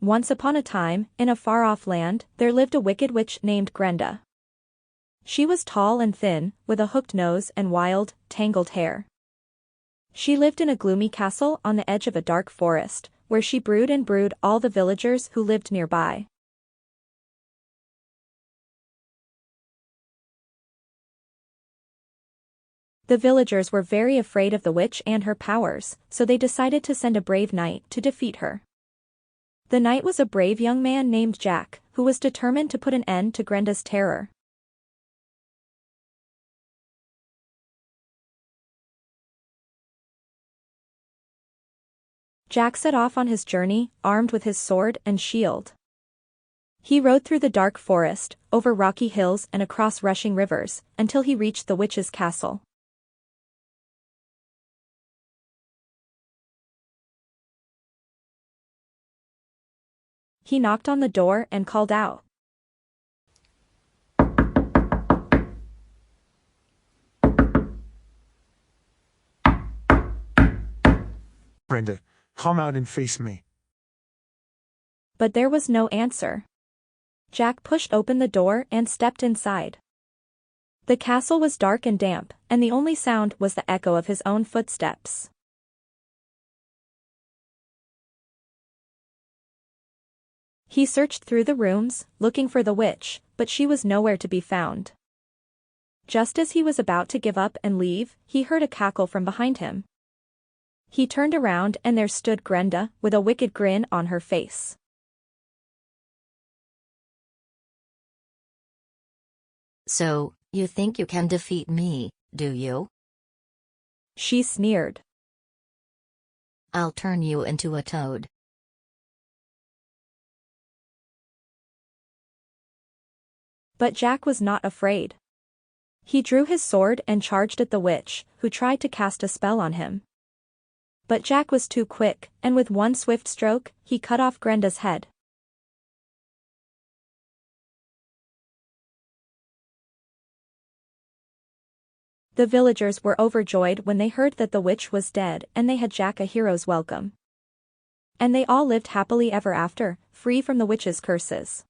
Once upon a time, in a far-off land, there lived a wicked witch named GRENDA. She was tall and thin, with a hooked nose and wild, tangled hair. She lived in a gloomy castle on the edge of a dark forest, where she brewed all the villagers who lived nearby. The villagers were very afraid of the witch and her powers, so they decided to send a brave knight to defeat her. The knight was a brave young man named Jack, who was determined to put an end to GRENDA's terror. Jack set off on his journey, armed with his sword and shield. He rode through the dark forest, over rocky hills and across rushing rivers, until he reached the witch's castle. He knocked on the door and called out. "GRENDA, come out and face me." But there was no answer. Jack pushed open the door and stepped inside. The castle was dark and damp, and the only sound was the echo of his own footsteps. He searched through the rooms, looking for the witch, but she was nowhere to be found. Just as he was about to give up and leave, he heard a cackle from behind him. He turned around and there stood GRENDA, with a wicked grin on her face. "So, you think you can defeat me, do you?" She sneered. "I'll turn you into a toad." But Jack was not afraid. He drew his sword and charged at the witch, who tried to cast a spell on him. But Jack was too quick, and with one swift stroke, he cut off GRENDA's head. The villagers were overjoyed when they heard that the witch was dead and they had Jack a hero's welcome. And they all lived happily ever after, free from the witch's curses.